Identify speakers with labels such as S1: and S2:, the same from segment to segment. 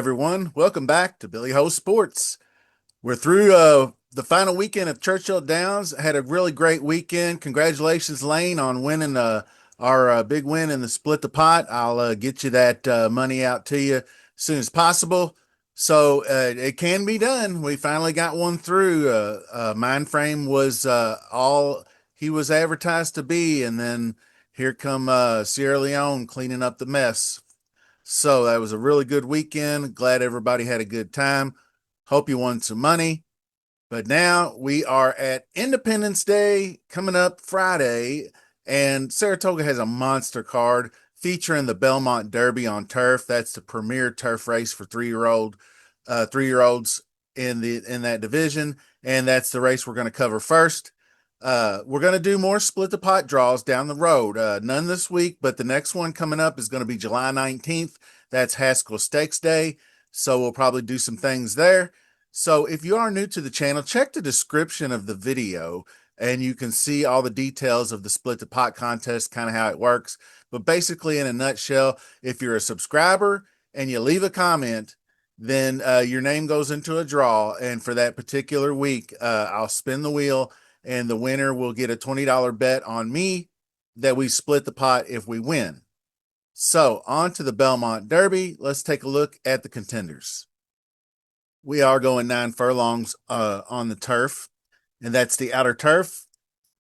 S1: everyone. Welcome back to Billy Ho Sports. We're through the final weekend of Churchill Downs. Had a really great weekend. Congratulations, Lane, on winning our big win in the Split the Pot. I'll get you that money out to you as soon as possible. So it can be done. We finally got one through. Mindframe was all he was advertised to be, and then here come Sierra Leone cleaning up the mess. So that was a really good weekend. Glad everybody had a good time. Hope you won some money. But now we are at Independence Day coming up Friday, and Saratoga has a monster card featuring the Belmont Derby on turf. That's the premier turf race for 3-year olds in that division, and that's the race we're going to cover first. We're going to do more split the pot draws down the road. None this week, but the next one coming up is going to be July 19th. That's Haskell Stakes Day. So we'll probably do some things there. So if you are new to the channel, check the description of the video and you can see all the details of the split the pot contest, kind of how it works. But basically, in a nutshell, if you're a subscriber and you leave a comment, then your name goes into a draw. And for that particular week, I'll spin the wheel and the winner will get a $20 bet on me that we split the pot if we win. So on to the Belmont Derby. Let's take a look at the contenders. We are going 9 furlongs on the turf, and that's the outer turf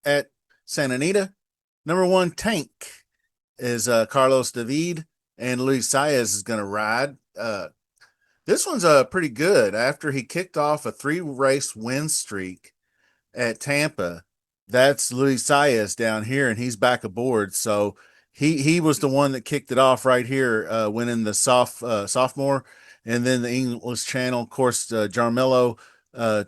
S1: at Santa Anita. Number 1, Tank, is Carlos David, and Luis Saez is going to ride. This one's pretty good. After he kicked off a 3-race win streak at Tampa, that's Luis Saez down here, and he's back aboard. So he was the one that kicked it off right here, winning the sophomore, and then the English Channel. Of course, Jarmelo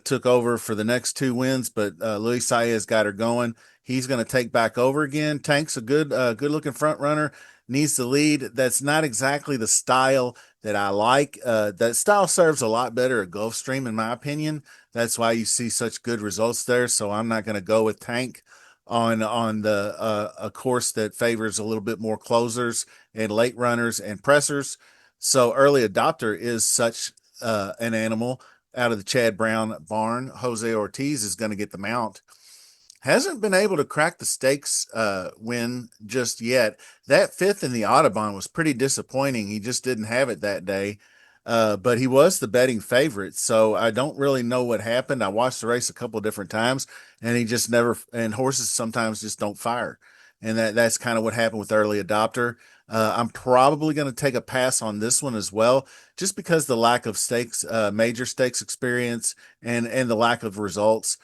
S1: took over for the next 2 wins, but Luis Saez got her going. He's going to take back over again. Tank's a good looking front runner. Needs the lead. That's not exactly the style that I like. That style serves a lot better at Gulfstream, in my opinion. That's why you see such good results there. So I'm not going to go with Tank on the a course that favors a little bit more closers and late runners and pressers. So Early Adopter is such an animal out of the Chad Brown barn. Jose Ortiz is going to get the mount. Hasn't been able to crack the stakes win just yet. That 5th in the Audubon was pretty disappointing. He just didn't have it that day. But he was the betting favorite, so I don't really know what happened. I watched the race a couple of different times, and he just never. And horses sometimes just don't fire, and that's kind of what happened with Early Adopter. I'm probably going to take a pass on this one as well, just because the lack of stakes, major stakes experience, and the lack of results.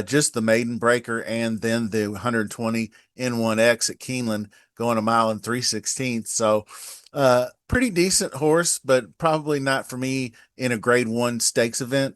S1: Just the maiden breaker, and then the 120 N1X at Keeneland going 1 mile and 3/16. So pretty decent horse, but probably not for me in a grade 1 stakes event.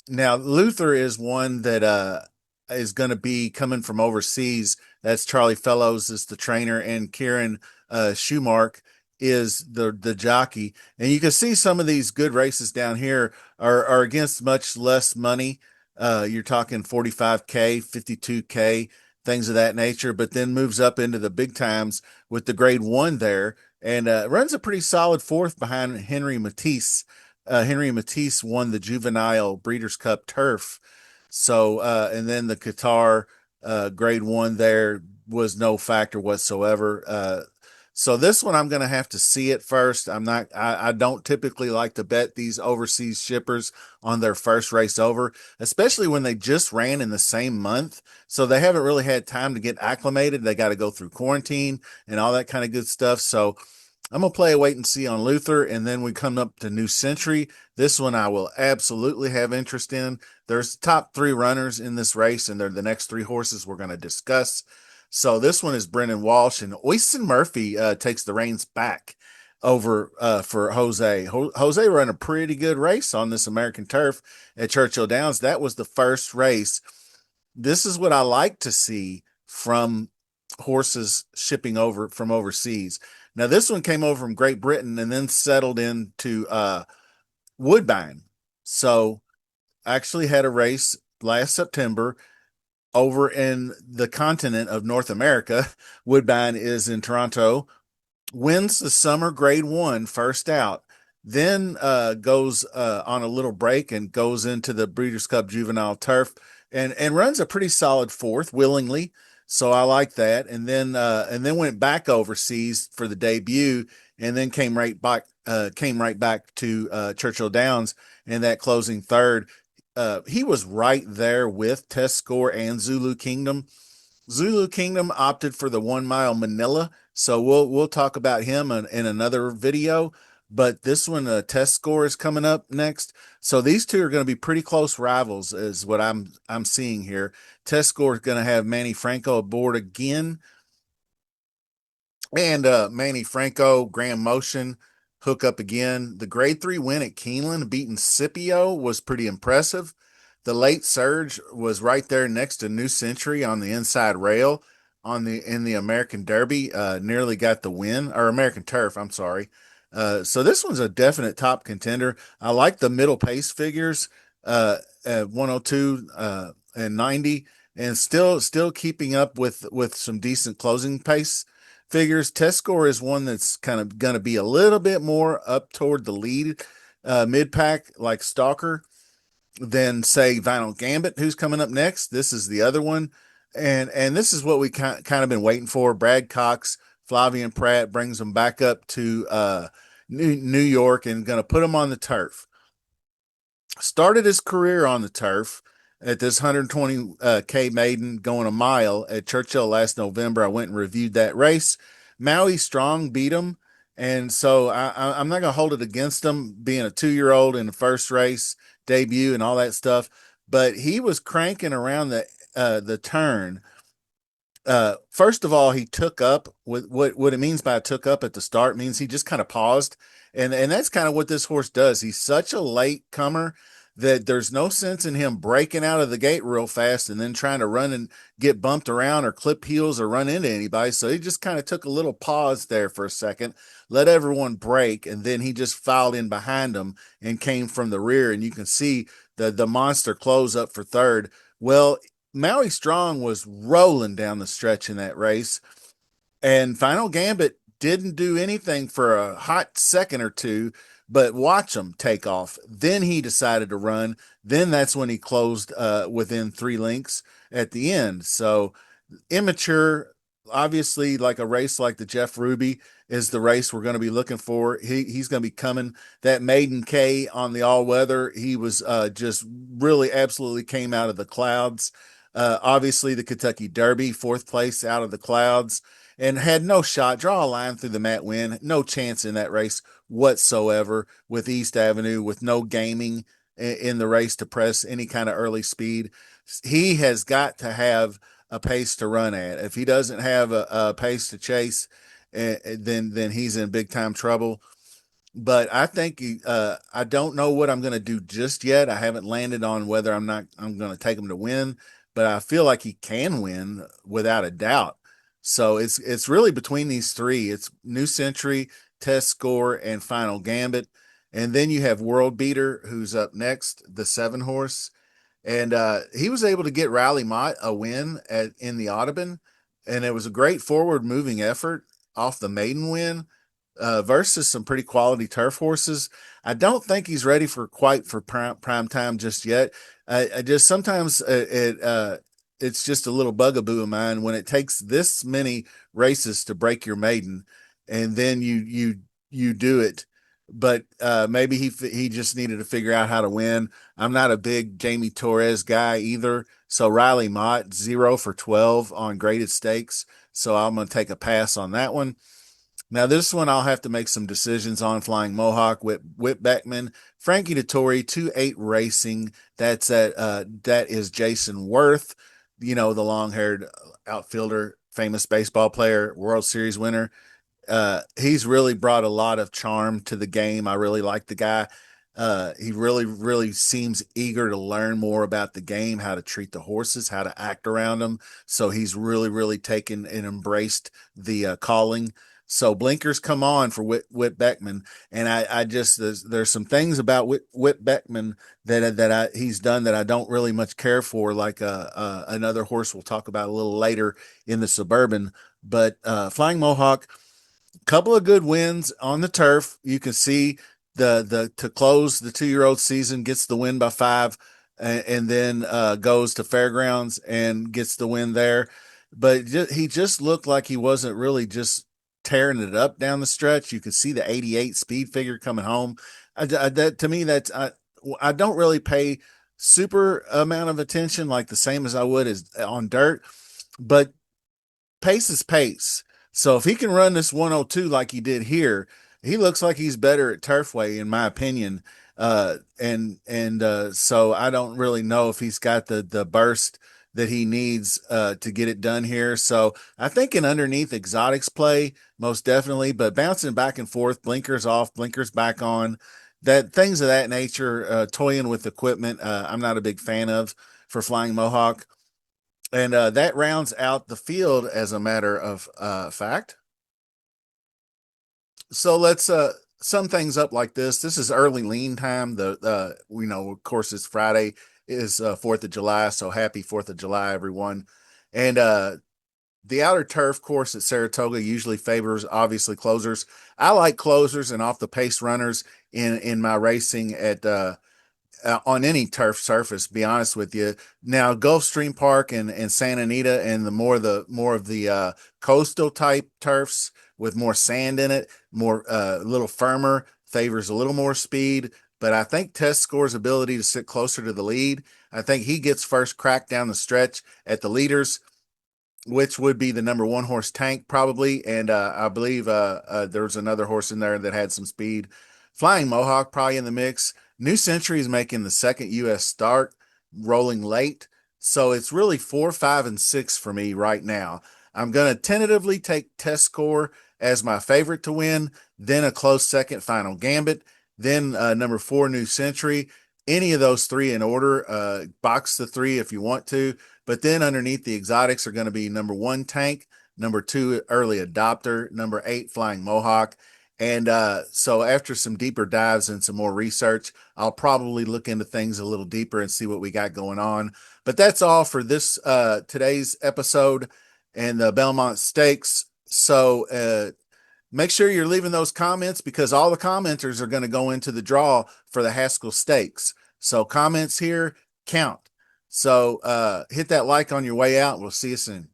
S1: Now, Luther is one that is going to be coming from overseas. That's Charlie Fellows is the trainer, and Kieran Schumark is the jockey. And you can see some of these good races down here are against much less money. You're talking 45K, 52K, things of that nature, but then moves up into the big times with the grade 1 there, and runs a pretty solid 4th behind Henry Matisse. Henry Matisse won the Juvenile Breeders' Cup Turf. So, and then the Qatar grade 1 there was no factor whatsoever. So this one, I'm going to have to see it first. I don't typically like to bet these overseas shippers on their first race over, especially when they just ran in the same month. So they haven't really had time to get acclimated. They got to go through quarantine and all that kind of good stuff. So I'm going to play a wait and see on Luther. And then we come up to New Century. This one I will absolutely have interest in. There's top 3 runners in this race, and they're the next 3 horses we're going to discuss. So this one is Brennan Walsh, and Oyston Murphy takes the reins back over for Jose. Jose ran a pretty good race on this American turf at Churchill Downs. That was the first race. This is what I like to see from horses shipping over from overseas. Now, this one came over from Great Britain and then settled into Woodbine. So actually had a race last September over in the continent of North America. Woodbine is in Toronto. Wins the summer grade 1 first out. then goes on a little break and goes into the Breeders' Cup Juvenile Turf and runs a pretty solid fourth willingly. So I like that. And then went back overseas for the debut, and then came right back to Churchill Downs in that closing third. He was right there with Test Score and Zulu Kingdom. Zulu Kingdom opted for the 1 mile Manila, so we'll talk about him in another video. But this one, Test Score is coming up next, so these two are going to be pretty close rivals, is what I'm seeing here. Test Score is going to have Manny Franco aboard again, and Manny Franco, Graham Motion, hook up again. The grade 3 win at Keeneland, beating Scipio, was pretty impressive. The late surge was right there next to New Century on the inside rail in the American Derby. Nearly got the win, or American Turf. I'm sorry. So this one's a definite top contender. I like the middle pace figures at 102 and 90, and still keeping up with some decent closing pace figures. Test Score is one that's kind of going to be a little bit more up toward the lead mid pack, like Stalker, than say Final Gambit, who's coming up next. This is the other one, and this is what we kind of been waiting for. Brad Cox, Flavian Pratt brings them back up to New York and going to put them on the turf. Started his career on the turf at this 120K maiden going a mile at Churchill last November. I went and reviewed that race. Maui Strong beat him. And so I'm not going to hold it against him being a 2-year-old in the first race debut and all that stuff. But he was cranking around the turn. First of all, he took up with what it means by took up at the start means he just kind of paused. And that's kind of what this horse does. He's such a late comer that there's no sense in him breaking out of the gate real fast and then trying to run and get bumped around or clip heels or run into anybody. So he just kind of took a little pause there for a second, let everyone break, and then he just filed in behind them and came from the rear. And you can see the monster close up for third. Well, Maui Strong was rolling down the stretch in that race, and Final Gambit didn't do anything for a hot second or two, but watch him take off. Then he decided to run. Then that's when he closed within 3 lengths at the end. So immature, obviously, like a race like the Jeff Ruby is the race we're going to be looking for. He's going to be coming. That maiden K on the all weather, he was just really absolutely came out of the clouds. Obviously, the Kentucky Derby, fourth place out of the clouds, and had no shot. Draw a line through the Matt win. No chance in that race whatsoever with East Avenue, with no gaming in the race to press any kind of early speed. He has got to have a pace to run at. If he doesn't have a pace to chase, then he's in big time trouble. But I think I don't know what I'm going to do just yet. I haven't landed on whether I'm going to take him to win, but I feel like he can win without a doubt. So it's really between these three. It's New Century, Test Score, and Final Gambit. And then you have World Beater, who's up next, the 7 horse. And he was able to get Rally Mott a win in the Audubon, and it was a great forward moving effort off the maiden win versus some pretty quality turf horses. I don't think he's ready for prime time just yet. I just sometimes it's just a little bugaboo of mine when it takes this many races to break your maiden, and then you do it. But maybe he just needed to figure out how to win. I'm not a big Jamie Torres guy either. So Riley Mott, 0 for 12 on graded stakes. So I'm going to take a pass on that one. Now, this one I'll have to make some decisions on. Flying Mohawk, Whip Beckman, Frankie Dettori, 2-8 Racing. That is Jason Worth, the long-haired outfielder, famous baseball player, World Series winner. He's really brought a lot of charm to the game. I really like the guy. He really, really seems eager to learn more about the game, how to treat the horses, how to act around them. So he's really, really taken and embraced the calling. So blinkers come on for Whit Beckman, and I just there's some things about Whit Beckman he's done that I don't really much care for, like another horse we'll talk about a little later in the Suburban. But Flying Mohawk, couple of good wins on the turf. You can see the to close the 2 year old season, gets the win by 5, and then goes to Fairgrounds and gets the win there. But he just looked like he wasn't really just tearing it up down the stretch. You could see the 88 speed figure coming home. That to me, I don't really pay super amount of attention, like the same as I would as on dirt, but pace is pace. So if he can run this 102 like he did here, he looks like he's better at Turfway, in my opinion. So I don't really know if he's got the burst that he needs to get it done here. So I think in underneath exotics play, most definitely, but bouncing back and forth, blinkers off, blinkers back on, that things of that nature, toying with equipment, I'm not a big fan of for Flying Mohawk. And that rounds out the field as a matter of fact. So let's sum things up like this. This is early lean time. We know, of course, it's Friday is 4th of July. So happy 4th of July, everyone. And the outer turf course at Saratoga usually favors obviously closers. I like closers and off the pace runners in my racing at on any turf surface, be honest with you. Now, Gulfstream Park and Santa Anita and the more of the coastal type turfs with more sand in it, more a little firmer, favors a little more speed. But I think Test Score's ability to sit closer to the lead. I think he gets first crack down the stretch at the leaders, which would be the number 1 horse Tank probably, and I believe there's another horse in there that had some speed. Flying Mohawk probably in the mix. New Century is making the second U.S. start, rolling late, so it's really 4, 5, and 6 for me right now. I'm going to tentatively take Test Score as my favorite to win, then a close second, Final Gambit, then number 4, New Century. Any of those three in order. Box the three if you want to. But then underneath the exotics are going to be number 1 Tank, number 2 Early Adopter, number 8 Flying Mohawk. And so after some deeper dives and some more research, I'll probably look into things a little deeper and see what we got going on. But that's all for this today's episode and the Belmont Stakes. So make sure you're leaving those comments because all the commenters are going to go into the draw for the Haskell Stakes. So comments here count. So hit that like on your way out. We'll see you soon.